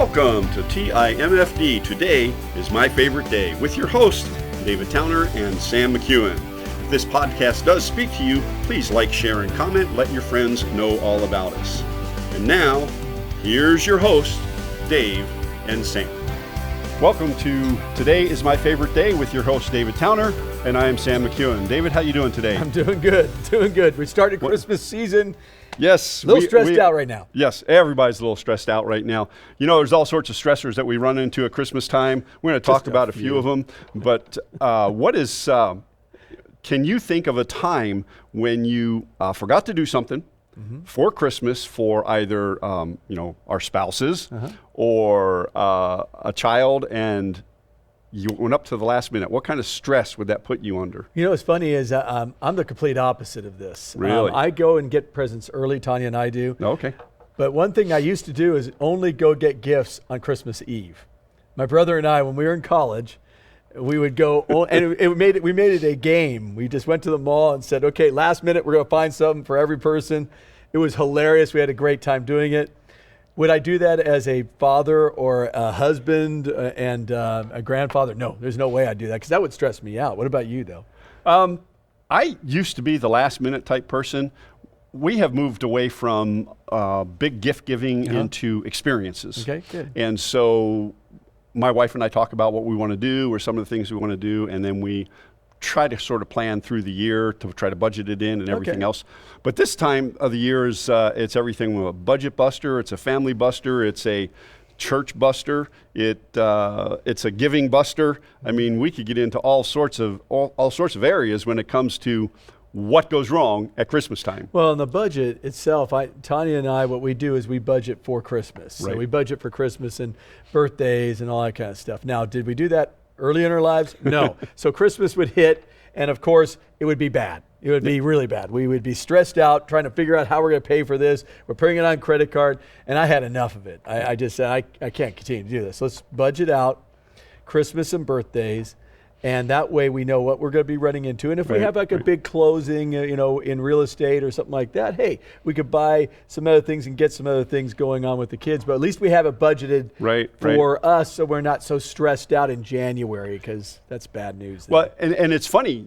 Welcome to TIMFD. Today is my favorite day with your hosts, David Towner and Sam McEwen. If this podcast does speak to you, please like, share, and comment. Let your friends know all about us. And now, here's your hosts, Dave and Sam. Welcome to Today is My Favorite Day with your host, David Towner, and I am Sam McEwen. David, how you doing today? I'm doing good. We started Christmas season. Yes. A little stressed out right now. Yes, everybody's a little stressed out right now. You know, there's all sorts of stressors that we run into at Christmas time. We're going to talk about a few of them. But can you think of a time when you forgot to do something for Christmas for either, our spouses or a child, and you went up to the last minute? What kind of stress would that put you under? You know, what's funny is I'm the complete opposite of this. Really? I go and get presents early, Tanya and I do. Okay. But one thing I used to do is only go get gifts on Christmas Eve. My brother and I, when we were in college, we would go, and we made it a game. We just went to the mall and said, okay, last minute, we're going to find something for every person. It was hilarious. We had a great time doing it. Would I do that as a father or a husband and a grandfather? No, there's no way I'd do that, because that would stress me out. What about you, though? I used to be the last minute type person. We have moved away from big gift giving into experiences. Okay, good. And so my wife and I talk about what we want to do or some of the things we want to do, and then we try to sort of plan through the year to try to budget it in and everything else. But this time of the year is it's everything from a budget buster, it's a family buster, it's a church buster, it's a giving buster. I mean, we could get into all sorts of areas when it comes to what goes wrong at Christmas time. Well, in the budget itself, Tanya and I, what we do is we budget for Christmas. Right. So we budget for Christmas and birthdays and all that kind of stuff. Now, did we do that early in our lives? No. So Christmas would hit, and of course, it would be bad. It would be really bad. We would be stressed out trying to figure out how we're going to pay for this. We're putting it on credit card, and I had enough of it. I just said, I can't continue to do this. Let's budget out Christmas and birthdays, and that way we know what we're going to be running into. And if we have like a big closing, in real estate or something like that, hey, we could buy some other things and get some other things going on with the kids. But at least we have it budgeted for us, so we're not so stressed out in January, because that's bad news. Well, and it's funny,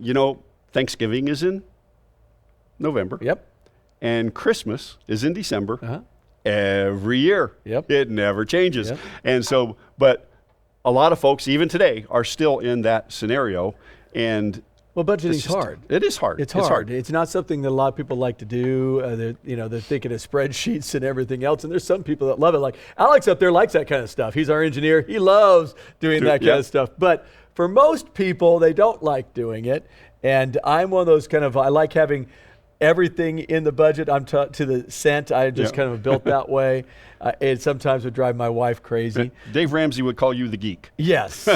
Thanksgiving is in November. Yep. And Christmas is in December. Every year. Yep. It never changes. Yep. And so, but a lot of folks, even today, are still in that scenario. And well, budgeting's hard. It is hard. It's hard. It's not something that a lot of people like to do. They're thinking of spreadsheets and everything else. And there's some people that love it. Like Alex up there likes that kind of stuff. He's our engineer. He loves doing that kind of stuff. But for most people, they don't like doing it. And I'm one of those I like having everything in the budget. I'm to the cent. I just kind of built that way. It sometimes would drive my wife crazy. Dave Ramsey would call you the geek. Yes.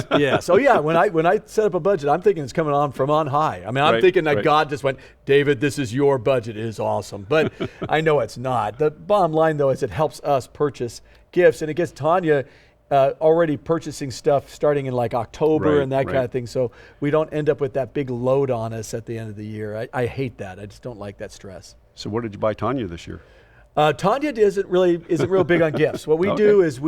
Oh yeah. When I set up a budget, I'm thinking it's coming on from on high. I mean, I'm thinking that God just went, David, this is your budget. It is awesome. But I know it's not. The bottom line, though, is it helps us purchase gifts, and it gets Tanya already purchasing stuff starting in like October and that kind of thing, so we don't end up with that big load on us at the end of the year. I hate that. I just don't like that stress. So what did you buy Tanya this year? Tanya isn't real big on gifts. What we do is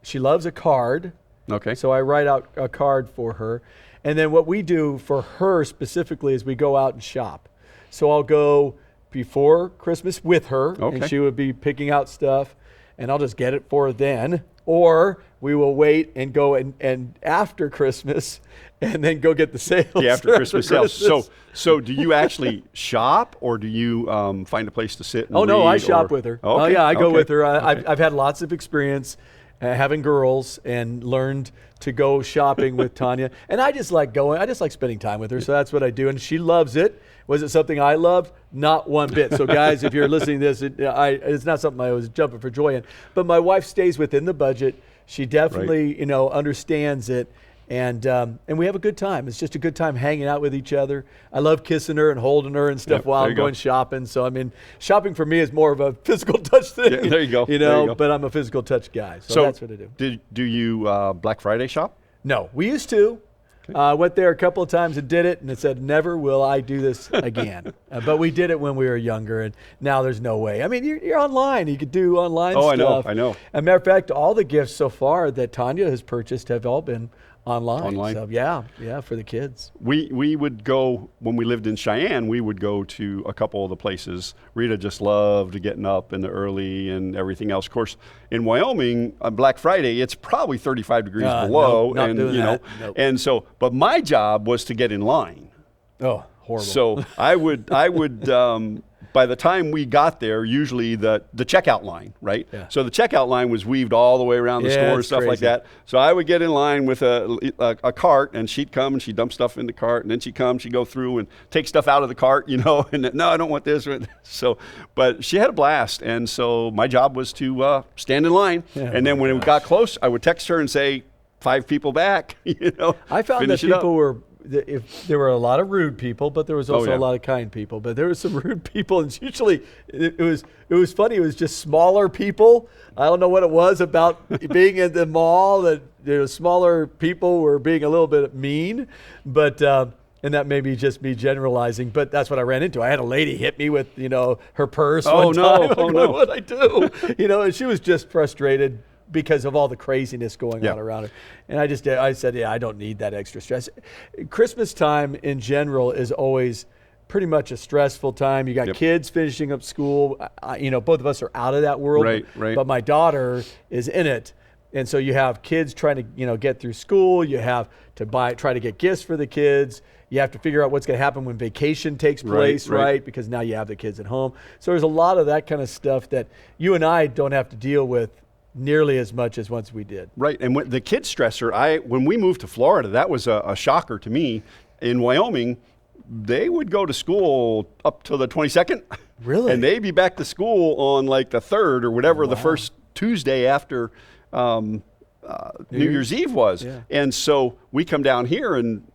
she loves a card. Okay. So I write out a card for her, and then what we do for her specifically is we go out and shop. So I'll go before Christmas with her, and she would be picking out stuff, and I'll just get it for her then. Or we will wait and go and after Christmas, and then go get the sales. The after Christmas sales. So do you actually shop, or do you find a place to sit and read? No, I shop with her. Okay. Oh yeah, I go with her. I've had lots of experience having girls and learned to go shopping with Tanya. And I just like spending time with her. So that's what I do. And she loves it. Was it something I loved? Not one bit. So guys, if you're listening to this, it's not something I was jumping for joy in. But my wife stays within the budget. She definitely, understands it. And we have a good time. It's just a good time hanging out with each other. I love kissing her and holding her and stuff while I'm going shopping. So, I mean, shopping for me is more of a physical touch thing. Yeah, there you go. But I'm a physical touch guy. So that's what I do. Do you Black Friday shop? No, we used to. Went there a couple of times and did it, and it said, never will I do this again. But we did it when we were younger, and now there's no way. I mean, you're online. You could do online stuff. I know. As a matter of fact, all the gifts so far that Tanya has purchased have all been online. So yeah, for the kids. We would go, when we lived in Cheyenne, we would go to a couple of the places. Rita just loved getting up in the early and everything else. Of course, in Wyoming, on Black Friday, it's probably 35 degrees below. Not doing that. Nope. And so, but my job was to get in line. Oh, horrible. So I would by the time we got there, usually the checkout line, right? Yeah. So the checkout line was weaved all the way around the store and stuff like that. So I would get in line with a cart, and she'd come and she'd dump stuff in the cart, and then she'd go through and take stuff out of the cart, and no, I don't want this. So, but she had a blast, and so my job was to stand in line, and then when it got close, I would text her and say, 5 people back, I found that people were, if there were a lot of rude people, but there was also a lot of kind people. But there were some rude people, and usually it was funny. It was just smaller people. I don't know what it was about being in the mall that smaller people were being a little bit mean, but. And that may be just me generalizing, but that's what I ran into. I had a lady hit me with, her purse one time. Oh no! What'd I do? And she was just frustrated because of all the craziness going on around her. And I said, I don't need that extra stress. Christmas time in general is always pretty much a stressful time. You got kids finishing up school. Both of us are out of that world. Right. But my daughter is in it. And so you have kids trying to, get through school. You have to try to get gifts for the kids. You have to figure out what's going to happen when vacation takes place, right? Because now you have the kids at home. So there's a lot of that kind of stuff that you and I don't have to deal with nearly as much as once we did. Right, and the kid stressor, when we moved to Florida, that was a shocker to me. In Wyoming, they would go to school up to the 22nd. Really? And they'd be back to school on like the 3rd or whatever the first Tuesday after New Year's Eve was. Yeah. And so we come down here and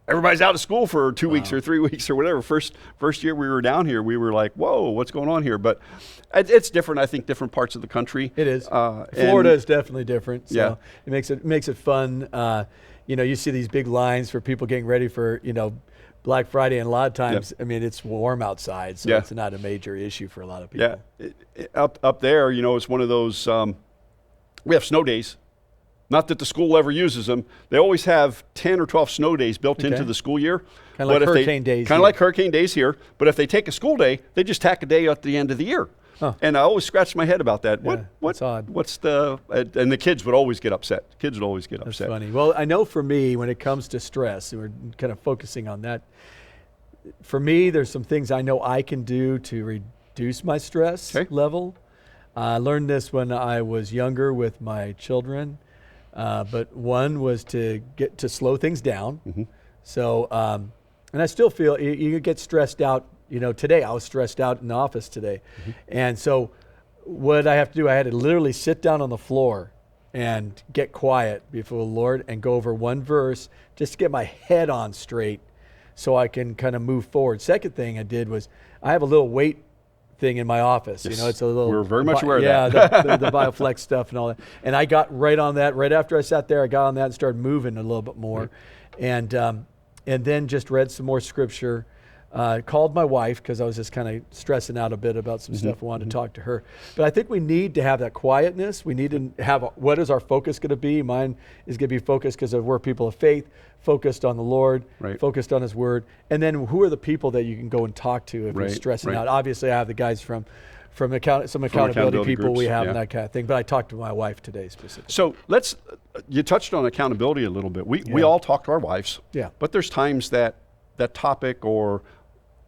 everybody's out of school for 2 weeks or 3 weeks or whatever. First year we were down here, we were like, whoa, what's going on here? But it's different, I think, different parts of the country. It is. Florida is definitely different. So it makes it fun. You see these big lines for people getting ready for, Black Friday, and a lot of times, I mean, it's warm outside, so it's not a major issue for a lot of people. Yeah, up there, it's one of those, we have snow days. Not that the school ever uses them. They always have 10 or 12 snow days built into the school year. Kind of like hurricane days. Kind of like hurricane days here. But if they take a school day, they just tack a day at the end of the year. Huh. And I always scratch my head about that. That's odd. What's and the kids would always get upset. Kids would always get upset. That's funny. Well, I know for me, when it comes to stress, and we're kind of focusing on that, for me, there's some things I know I can do to reduce my stress level. I learned this when I was younger with my children. But one was to get to slow things down. Mm-hmm. So, and I still feel you get stressed out. Today I was stressed out in the office today. Mm-hmm. And so what I have to do, I had to literally sit down on the floor and get quiet before the Lord and go over one verse just to get my head on straight so I can kind of move forward. Second thing I did was I have a little weight thing in my office. Yes. It's a little. We're very much aware of that. Yeah, the BioFlex stuff and all that. And I got right on that. Right after I sat there, I got on that and started moving a little bit more. Right. And then just read some more scripture. Called my wife because I was just kind of stressing out a bit about some stuff. I wanted to talk to her. But I think we need to have that quietness. We need to have, what is our focus going to be? Mine is going to be focused because we're people of faith, focused on the Lord, focused on His Word. And then who are the people that you can go and talk to if you're stressing out? Obviously, I have the guys from some accountability people groups, we have and that kind of thing. But I talked to my wife today specifically. So you touched on accountability a little bit. We all talk to our wives. Yeah. But there's times that topic or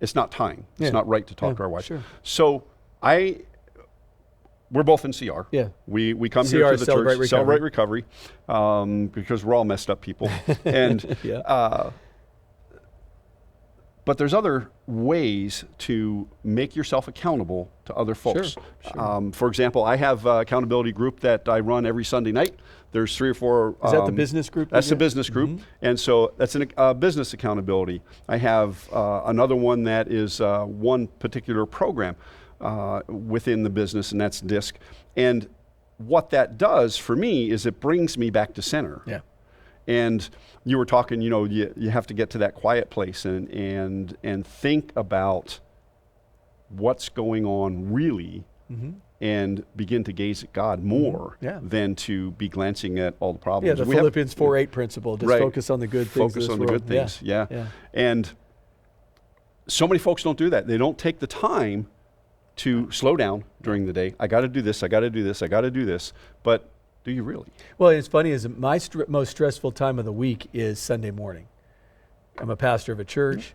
it's not time. It's not right to talk to our wife. Sure. So we're both in CR. Yeah. We come here to the church, Celebrate Recovery, because we're all messed up people. And but there's other ways to make yourself accountable to other folks. Sure. For example, I have an accountability group that I run every Sunday night. There's 3 or 4. Is that the business group? That's the business group. And so that's a business accountability. I have another one that is one particular program within the business, and that's DISC. And what that does for me is it brings me back to center. Yeah. And you were talking, you have to get to that quiet place and think about what's going on really, and begin to gaze at God more than to be glancing at all the problems. Yeah, the Philippians 4:8 principle. Just focus on the good things. Focus on the good things. Yeah. And so many folks don't do that. They don't take the time to slow down during the day. I got to do this. I got to do this. I got to do this. But do you really? Well, it's funny is my most stressful time of the week is Sunday morning. I'm a pastor of a church.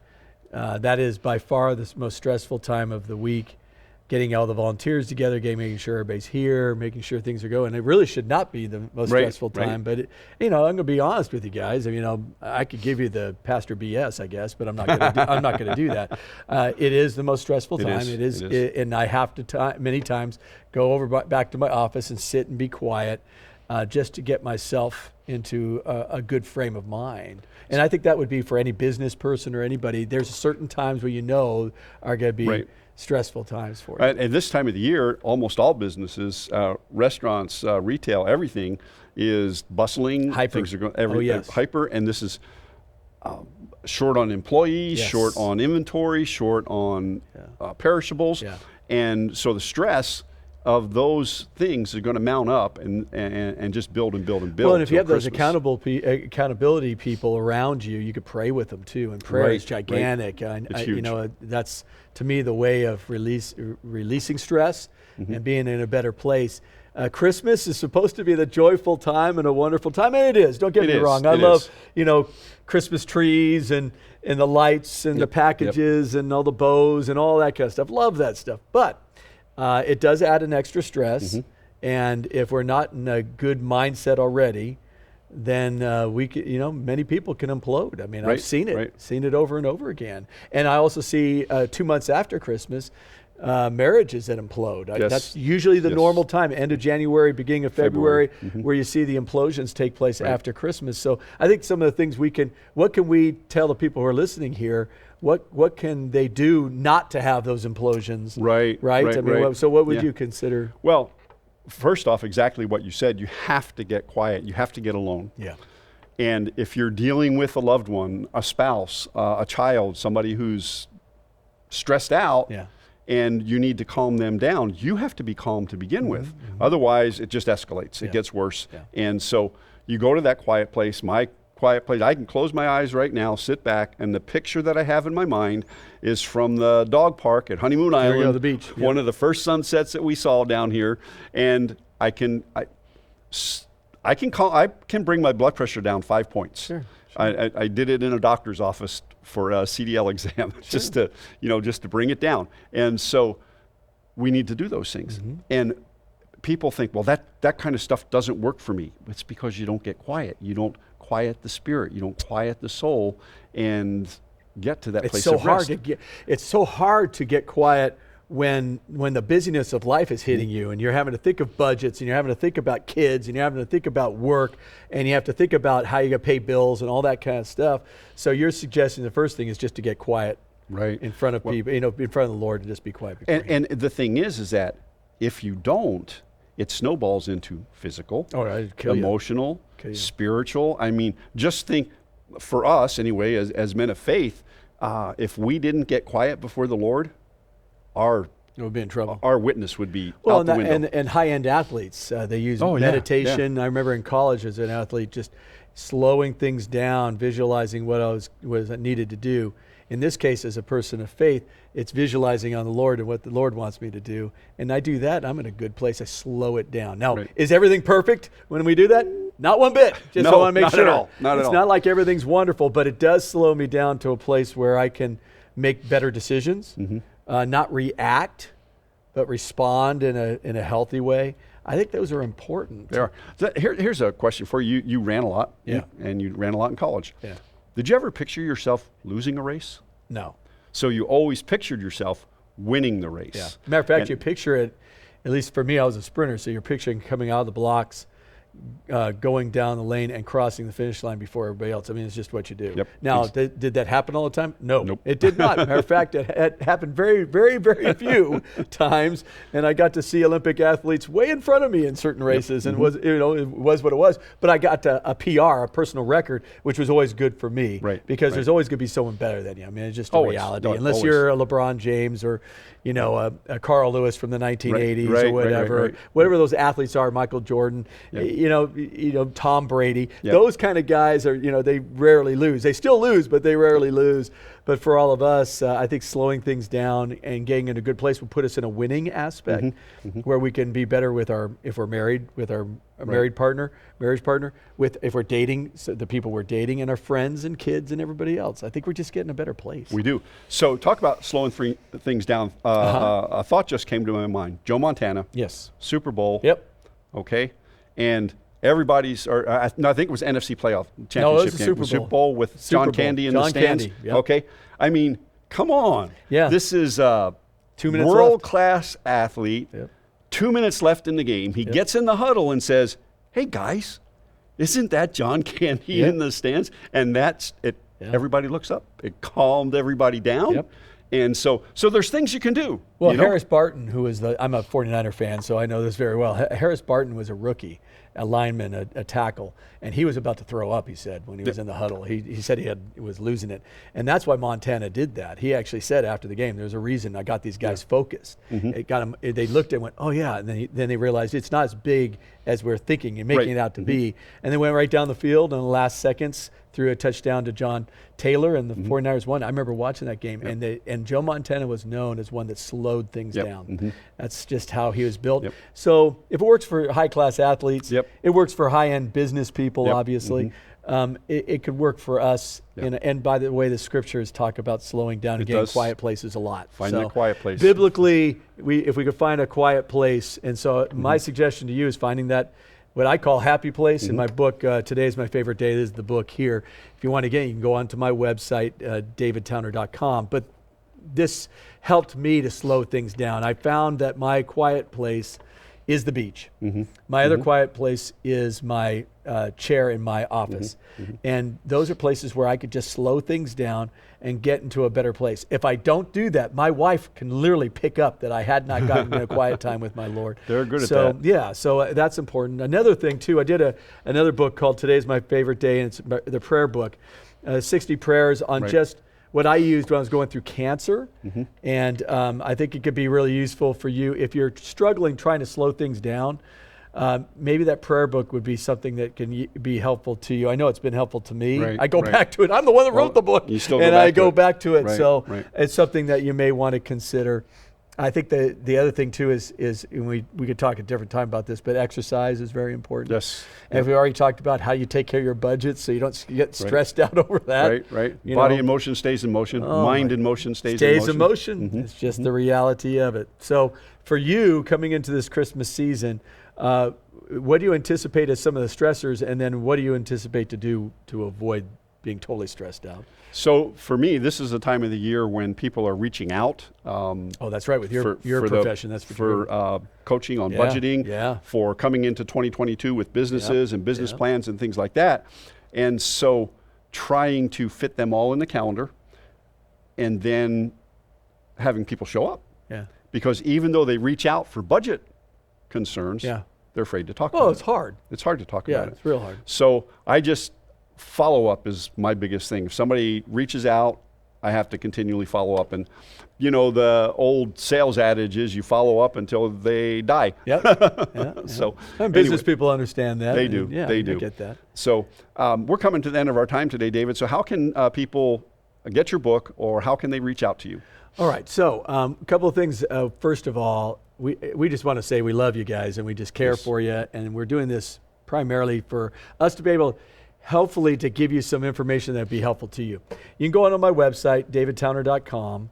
That is by far the most stressful time of the week. Getting all the volunteers together, making sure everybody's here, making sure things are going. It really should not be the most stressful time, but I'm going to be honest with you guys. I mean, I could give you the pastor BS, I guess, but I'm not going to do that. It is the most stressful time. It is. And I have to many times go over back to my office and sit and be quiet, just to get myself into a good frame of mind. And I think that would be for any business person or anybody. There's certain times where are going to be stressful times for you. At this time of the year, almost all businesses, restaurants, retail, everything is bustling. Hyper. Things are going hyper, and this is short on employees, short on inventory, short on perishables, and so the stress of those things are going to mount up and just build and build and build. Well, and if you have those accountability people around you, you could pray with them too. And prayer is gigantic. It's huge. That's to me the way of releasing stress and being in a better place. Christmas is supposed to be the joyful time and a wonderful time, and it is. Don't get me wrong. I love Christmas trees and the lights and the packages and all the bows and all that kind of stuff. Love that stuff, but it does add an extra stress, and if we're not in a good mindset already, then many people can implode. I mean, I've seen it over and over again. And I also see 2 months after Christmas, marriages that implode. That's usually the normal time, end of January, beginning of February, where you see the implosions take place after Christmas. So I think some of the things what can we tell the people who are listening here? What can they do not to have those implosions? Right. I mean, so what would you consider? Well, first off, exactly what you said. You have to get quiet. You have to get alone. Yeah. And if you're dealing with a loved one, a spouse, a child, somebody who's stressed out, and you need to calm them down, you have to be calm to begin with. Otherwise, it just escalates. It gets worse. And so you go to that quiet place. My quiet place, I can close my eyes right now, sit back, and the picture that I have in my mind is from the dog park at Honeymoon Island, the beach. One of the first sunsets that we saw down here, and I can bring my blood pressure down 5 points. Sure. I did it in a doctor's office for a CDL exam, just to bring it down. And so we need to do those things. And people think, well, that kind of stuff doesn't work for me. It's because you don't get quiet. You don't quiet the spirit. You don't quiet the soul and get to that place of rest. It's so hard to get quiet when the busyness of life is hitting you, and you're having to think of budgets, and you're having to think about kids, and you're having to think about work, and you have to think about how you're going to pay bills and all that kind of stuff. So you're suggesting the first thing is just to get quiet in front of people, in front of the Lord, and just be quiet. And the thing is that if you don't, it snowballs into physical, emotional, spiritual. I mean, just think, for us anyway, as men of faith, if we didn't get quiet before the Lord, we'd be in trouble. Our witness would be out the window. And high-end athletes, they use meditation. I remember in college as an athlete, just slowing things down, visualizing what I was needed to do. In this case, as a person of faith, it's visualizing on the Lord and what the Lord wants me to do. And I do that, I'm in a good place. I slow it down. Now, is everything perfect when we do that? Not one bit. Just so I want to make sure. It's not like everything's wonderful, but it does slow me down to a place where I can make better decisions, not react, but respond in a healthy way. I think those are important. They are. So here's a question for you. You ran a lot, and you ran a lot in college. Yeah. Did you ever picture yourself losing a race? No. So you always pictured yourself winning the race. Matter of fact, you picture it, at least for me, I was a sprinter, so you're picturing coming out of the blocks, going down the lane and crossing the finish line before everybody else. I mean, it's just what you do. Yep. Now, did that happen all the time? No, Nope. it did not. Matter of fact, it happened very, very, very few times, and I got to see Olympic athletes way in front of me in certain races, and it was what it was. But I got a PR, a personal record, which was always good for me, because there's always going to be someone better than you. I mean, it's just a reality. Unless you're a LeBron James or a Carl Lewis from the 1980s or whatever, whatever those athletes are, Michael Jordan, Tom Brady. Those kind of guys are, they rarely lose. They still lose, but they rarely lose. But for all of us, I think slowing things down and getting in a good place will put us in a winning aspect where we can be better with if we're married, with our marriage partner, if we're dating, so the people we're dating, and our friends and kids and everybody else. I think we're just getting a better place. We do. So talk about slowing things down. A thought just came to my mind. Joe Montana. Yes. Super Bowl. Yep. Okay. And everybody's, I think it was NFC playoff championship no, it was game. Super Bowl with John Candy in the stands. Yep. Okay. I mean, come on. Yeah. This is a 2 minutes world-class athlete. Yep. 2 minutes left in the game. He gets in the huddle and says, "Hey guys, isn't that John Candy in the stands?" And that's it. Everybody looks up. It calmed everybody down. Yep. And so there's things you can do. Well, Harris Barton, I'm a 49er fan, so I know this very well. Harris Barton was a rookie, a lineman, a tackle, and he was about to throw up, he said, when he was in the huddle. He said he was losing it. And that's why Montana did that. He actually said after the game, there's a reason I got these guys focused. It got them, they looked and went, oh yeah, and then they realized it's not as big as we're thinking and making it out to be. And they went right down the field in the last seconds, threw a touchdown to John Taylor, and the 49ers won. I remember watching that game, and Joe Montana was known as one that slowed things down. That's just how he was built. So if it works for high-class athletes, it works for high-end business people, obviously. It could work for us. And by the way, the scriptures talk about slowing down and getting quiet places a lot. Find that quiet place. Biblically, if we could find a quiet place, and so my suggestion to you is finding that what I call happy place. In my book, Today is My Favorite Day, this is the book here. If you want to get it, you can go onto my website, davidtowner.com. But this helped me to slow things down. I found that my quiet place is the beach. My other quiet place is my chair in my office. And those are places where I could just slow things down and get into a better place. If I don't do that, my wife can literally pick up that I had not gotten in a quiet time with my Lord. They're good at that. Yeah, so that's important. Another thing too, I did another book called Today's My Favorite Day, and it's the prayer book, 60 prayers on just what I used when I was going through cancer. And I think it could be really useful for you if you're struggling trying to slow things down. Maybe that prayer book would be something that can be helpful to you. I know it's been helpful to me. I go back to it. I'm the one that wrote the book. You still go back to it. So it's something that you may want to consider. I think the other thing too is and we could talk at a different time about this, but exercise is very important. Yes. And we already talked about how you take care of your budget so you don't get stressed out over that. Body in motion stays in motion. Mind in motion stays in motion. It's just the reality of it. So for you coming into this Christmas season, what do you anticipate as some of the stressors, and then what do you anticipate to do to avoid being totally stressed out? So for me, this is the time of the year when people are reaching out. That's right, with your profession. That's for coaching on budgeting, for coming into 2022 with businesses and business plans and things like that. And so trying to fit them all in the calendar and then having people show up. Because even though they reach out for budget concerns, they're afraid to talk about it. It's hard. It's hard to talk about it. It's real hard. So follow-up is my biggest thing. If somebody reaches out, I have to continually follow up. And, the old sales adage is you follow up until they die. So and business people understand that. They do. They do. I get that. So we're coming to the end of our time today, David. So how can people get your book, or how can they reach out to you? All right. So a couple of things. First of all, we just want to say we love you guys and we just care for you. And we're doing this primarily for us to be able, hopefully, to give you some information that would be helpful to you. You can go on my website, davidtowner.com.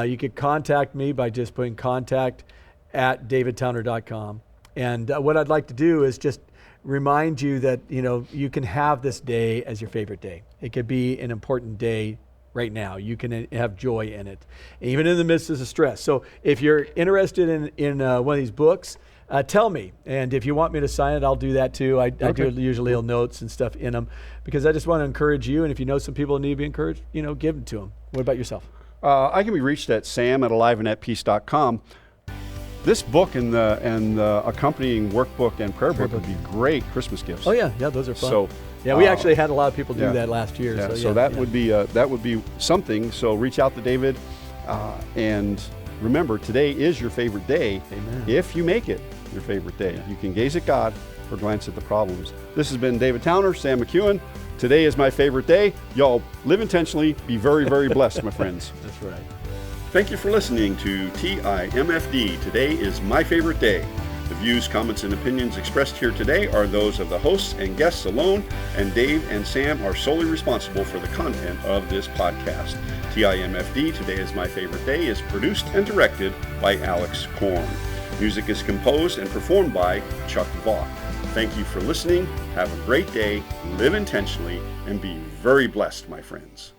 You can contact me by just putting contact@davidtowner.com. And what I'd like to do is just remind you that, you can have this day as your favorite day. It could be an important day right now. You can have joy in it, even in the midst of the stress. So if you're interested in one of these books, tell me. And if you want me to sign it, I'll do that too. I do usually notes and stuff in them because I just want to encourage you. And if you know some people that need to be encouraged, give them to them. What about yourself? I can be reached at sam@aliveandatpeace.com. This book and the accompanying workbook and prayer book would be great Christmas gifts. Oh yeah, those are fun. So, we actually had a lot of people do that last year. Yeah, so that would be something. So reach out to David, and remember, today is your favorite day. Amen. If you make it your favorite day, you can gaze at God or glance at the problems. This has been David Towner, Sam McEwen. Today is my favorite day. Y'all live intentionally. Be very, very blessed, my friends. That's right. Thank you for listening to TIMFD. Today is my favorite day. The views, comments, and opinions expressed here today are those of the hosts and guests alone, and Dave and Sam are solely responsible for the content of this podcast. TIMFD, Today is My Favorite Day, is produced and directed by Alex Korn. Music is composed and performed by Chuck Vaught. Thank you for listening. Have a great day, live intentionally, and be very blessed, my friends.